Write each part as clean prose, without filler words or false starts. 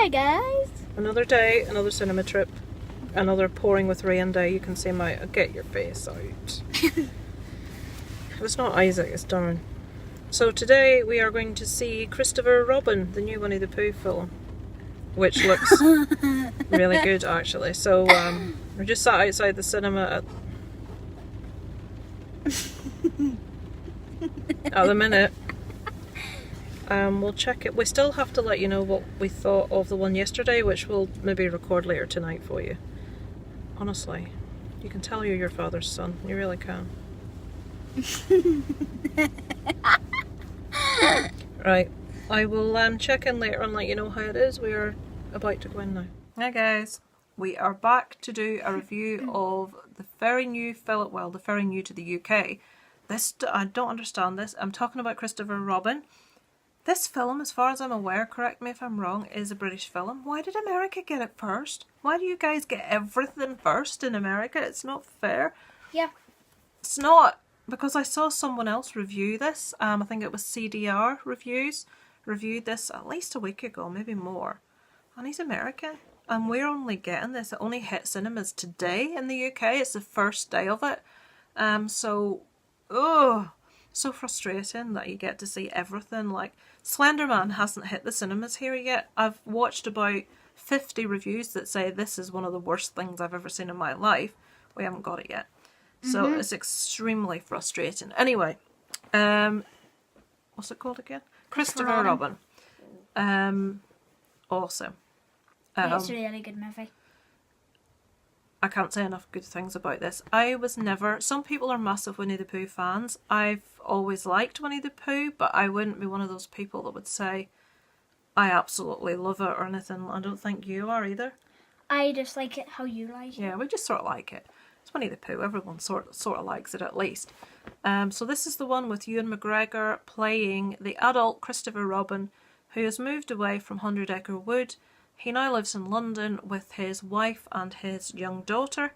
Hi guys! Another day, another cinema trip, another pouring with rain day. You can see my... Get your face out. It's not Isaac, it's Darren. So today we are going to see Christopher Robin, the new Winnie the Pooh film, which looks really good actually. So we're just sat outside the cinema at the minute. We'll check it. We still have to let you know what we thought of the one yesterday, which we'll maybe record later tonight for you. Honestly, you can tell you're your father's son. You really can. Right, I will check in later and let you know how it is. We are about to go in now. Hi guys, we are back to do a review of the very new film. Well, the very new to the UK. I don't understand this. I'm talking about Christopher Robin. This film, as far as I'm aware, correct me if I'm wrong, is a British film. Why did America get it first? Why do you guys get everything first in America? It's not fair. Yeah. It's not, because I saw someone else review this. I think it was CDR Reviews. Reviewed this at least a week ago, maybe more. And he's American. And we're only getting this. It only hit cinemas today in the UK. It's the first day of it. So frustrating that you get to see everything. Like, Slenderman hasn't hit the cinemas here yet. I've watched about 50 reviews that say this is one of the worst things I've ever seen in my life. We haven't got it yet. So it's extremely frustrating. Anyway, what's it called again? Christopher Robin. Awesome. It's a really good movie. I can't say enough good things about this. I was never... Some people are massive Winnie the Pooh fans. I've always liked Winnie the Pooh, but I wouldn't be one of those people that would say I absolutely love it or anything. I don't think you are either. I just like it how you like it. Yeah, we just sort of like it. It's Winnie the Pooh. Everyone sort of likes it at least. So this is the one with Ewan McGregor playing the adult Christopher Robin, who has moved away from 100 Acre Wood. He now lives in London with his wife and his young daughter,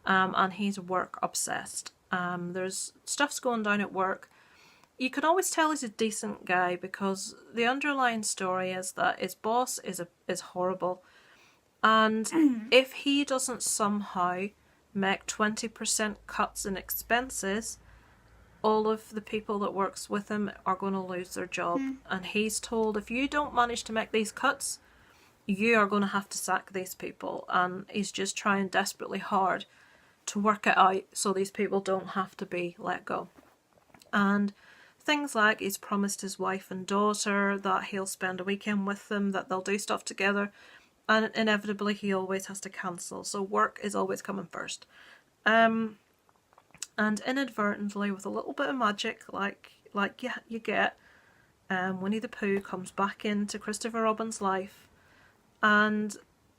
and he's work obsessed. There's stuff's going down at work. You can always tell he's a decent guy because the underlying story is that his boss is horrible, and if he doesn't somehow make 20% cuts in expenses, all of the people that works with him are going to lose their job. And he's told, if you don't manage to make these cuts, you are going to have to sack these people. And he's just trying desperately hard to work it out so these people don't have to be let go. And things like he's promised his wife and daughter that he'll spend a weekend with them, that they'll do stuff together, and inevitably he always has to cancel. So work is always coming first. And inadvertently, with a little bit of magic, like you get, Winnie the Pooh comes back into Christopher Robin's life. And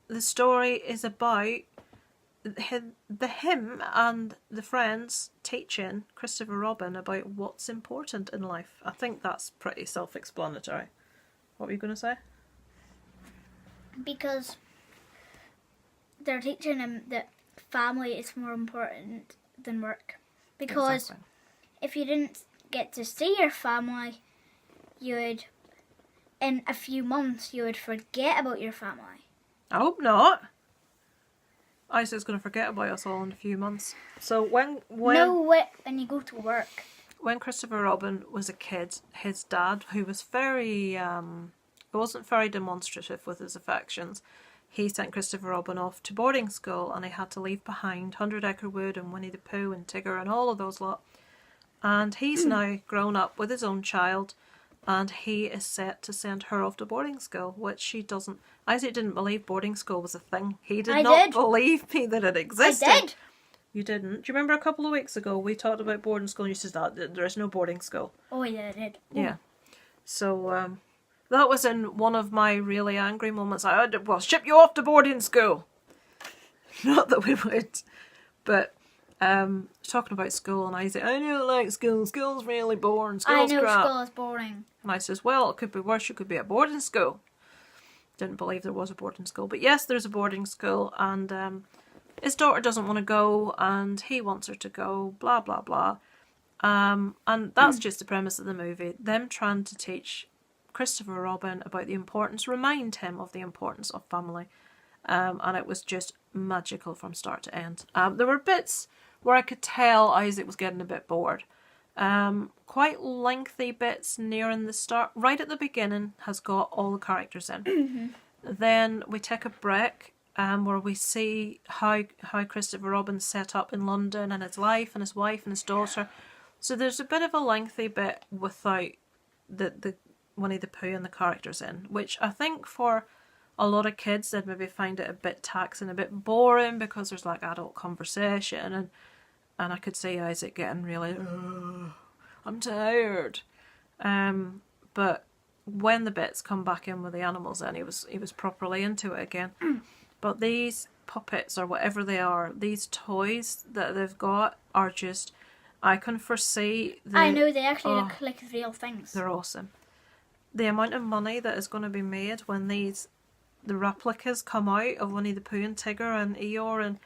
the story is about him and the friends teaching Christopher Robin about what's important in life. I think that's pretty self-explanatory. What were you going to say? Because they're teaching him that family is more important than work. Because Exactly. if you didn't get to see your family, in a few months, you would forget about your family. I hope not. Isaac's going to forget about us all in a few months. So when when you go to work. When Christopher Robin was a kid, his dad, who was wasn't very demonstrative with his affections, he sent Christopher Robin off to boarding school, and he had to leave behind 100 Acre Wood and Winnie the Pooh and Tigger and all of those lot. And he's now grown up with his own child, and he is set to send her off to boarding school, which she doesn't. Isaac didn't believe boarding school was a thing. He did not believe me that it existed. I did. You didn't? Do you remember a couple of weeks ago we talked about boarding school and you said that there is no boarding school? Oh yeah, I did. Yeah. So that was in one of my really angry moments. I had, well, ship you off to boarding school. Not that we would, but talking about school, and I say, I don't like school. School's really boring. School's crap. School is boring. And I says, well, it could be worse. You could be at boarding school. Didn't believe there was a boarding school, but yes, there's a boarding school, and his daughter doesn't want to go, and he wants her to go. Blah blah blah. And that's just the premise of the movie. Them trying to teach Christopher Robin about the importance, remind him of the importance of family. And it was just magical from start to end. There were bits where I could tell Isaac was getting a bit bored. Quite lengthy bits nearing the start. Right at the beginning has got all the characters in. Then we take a break where we see how Christopher Robin set up in London and his life and his wife and his daughter. So there's a bit of a lengthy bit without the Winnie the Pooh and the characters in, which I think for a lot of kids they'd maybe find it a bit taxing, a bit boring because there's like adult conversation and I could see Isaac getting really, I'm tired. But when the bits come back in with the animals in, he was properly into it again. But these puppets or whatever they are, these toys that they've got are just, I can foresee. I know, they actually look like real things. They're awesome. The amount of money that is going to be made when the replicas come out of Winnie the Pooh and Tigger and Eeyore and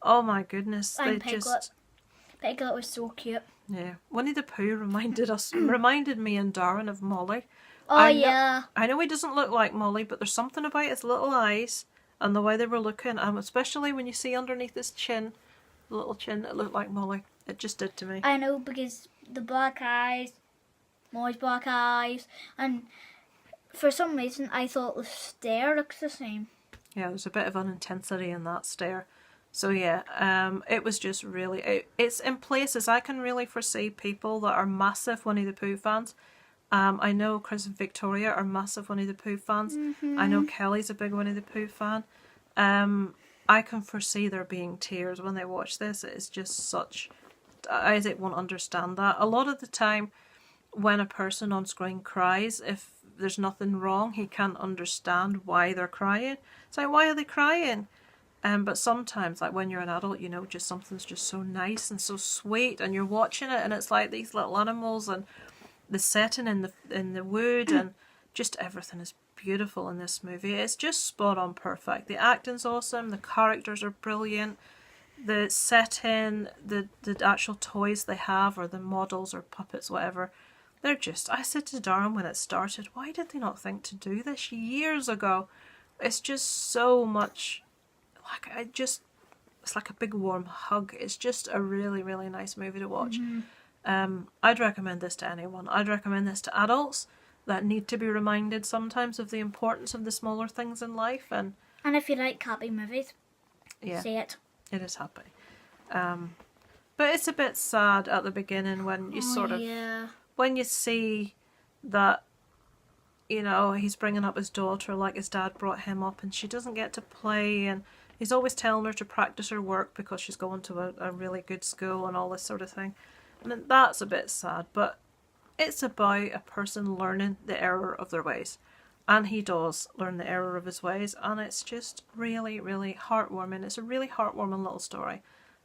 oh my goodness, and Piglet. Piglet was so cute. Yeah, Winnie the Pooh reminded me and Darren of Molly. Oh I know he doesn't look like Molly, but there's something about his little eyes and the way they were looking, especially when you see underneath his chin, the little chin, it looked like Molly. It just did to me. I know, because the black eyes, Molly's black eyes, and for some reason I thought the stare looks the same. Yeah, there's a bit of an intensity in that stare. So yeah, it was just really, it's in places I can really foresee people that are massive Winnie the Pooh fans. I know Chris and Victoria are massive Winnie the Pooh fans. I know Kelly's a big Winnie the Pooh fan. I can foresee there being tears when they watch this. It's just such, Isaac won't understand that. A lot of the time when a person on screen cries, if there's nothing wrong, he can't understand why they're crying. It's like, why are they crying? But sometimes, like when you're an adult, you know, just something's just so nice and so sweet, and you're watching it, and it's like these little animals and the setting in the wood, and just everything is beautiful in this movie. It's just spot on perfect. The acting's awesome. The characters are brilliant. The setting, the actual toys they have, or the models or puppets, whatever. They're just. I said to Darren when it started, why did they not think to do this years ago? It's just so much. It's like a big warm hug. It's just a really, really nice movie to watch. I'd recommend this to anyone. I'd recommend this to adults that need to be reminded sometimes of the importance of the smaller things in life. And if you like happy movies, yeah, see it. It is happy. But it's a bit sad at the beginning when you when you see that, you know, he's bringing up his daughter like his dad brought him up, and she doesn't get to play, and he's always telling her to practice her work because she's going to a really good school and all this sort of thing. And that's a bit sad, but it's about a person learning the error of their ways. And he does learn the error of his ways, and it's just really, really heartwarming. It's a really heartwarming little story.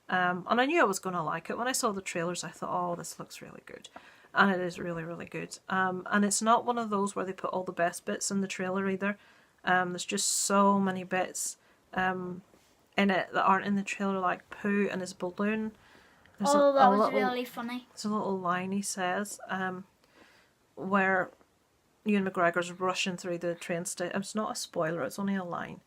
And I knew I was going to like it. When I saw the trailers, I thought, oh, this looks really good. And it is really, really good. And it's not one of those where they put all the best bits in the trailer either. There's just so many bits in it that aren't in the trailer, like Pooh and his balloon. There's that was really funny. There's a little line he says where Ewan McGregor's rushing through the train station. It's not a spoiler, it's only a line.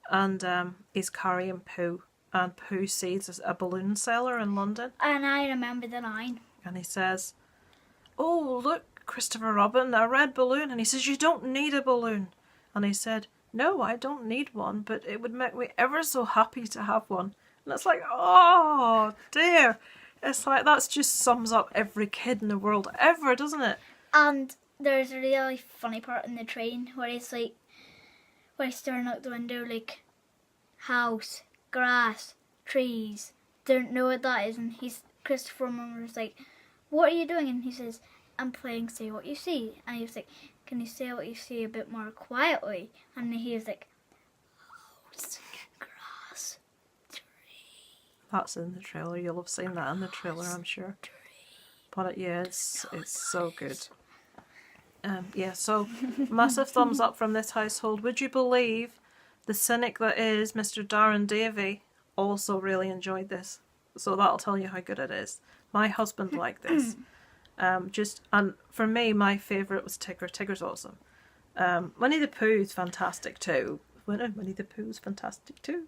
And he's carrying Pooh, and Pooh sees a balloon seller in London. And I remember the line. And he says, oh, look, Christopher Robin, a red balloon. And he says, you don't need a balloon. And he said, no, I don't need one, but it would make me ever so happy to have one. And it's like, oh, dear. It's like, that just sums up every kid in the world ever, doesn't it? And there's a really funny part in the train where he's staring out the window like, house, grass, trees. Don't know what that is. And Christopher was like, what are you doing? And he says, I'm playing Say What You See. And he was like, can you say what you see a bit more quietly? And he was like, house, grass, tree. That's in the trailer. You'll have seen that in the trailer, I'm sure. But yeah, it's so good. So massive thumbs up from this household. Would you believe the cynic that is Mr. Darren Davey also really enjoyed this? So that'll tell you how good it is. My husband liked this. And for me, my favourite was Tigger. Tigger's awesome. Winnie the Pooh is fantastic too. Winnie the Pooh is fantastic too.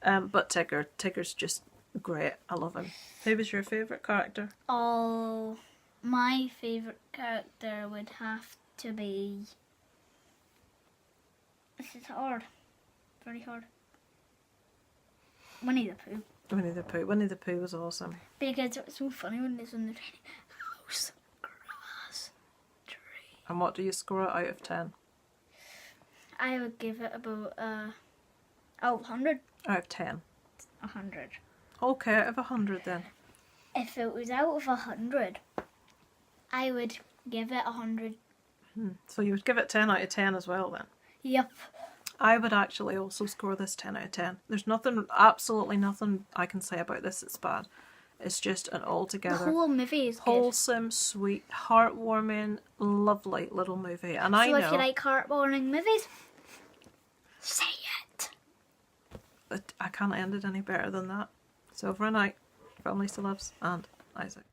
But Tigger's just great. I love him. Who was your favourite character? Oh, my favourite character would have to be... This is hard. Very hard. Winnie the Pooh. Winnie the Pooh. Winnie the Pooh was awesome. Because it's so funny when it's on the train. House, grass, tree. And what do you score it out of 10? I would give it about 100. Out of 10. 100. Okay, out of 100 then. If it was out of 100, I would give it 100. So you would give it 10 out of 10 as well then? Yep. I would actually also score this 10 out of 10. There's nothing, absolutely nothing I can say about this that's bad. It's just an The altogether whole movie is good. wholesome, sweet, heartwarming, lovely little movie. And I So know if you like heartwarming movies, say it. that I can't end it any better than that. So over and out from Lisa Loves and Isaac.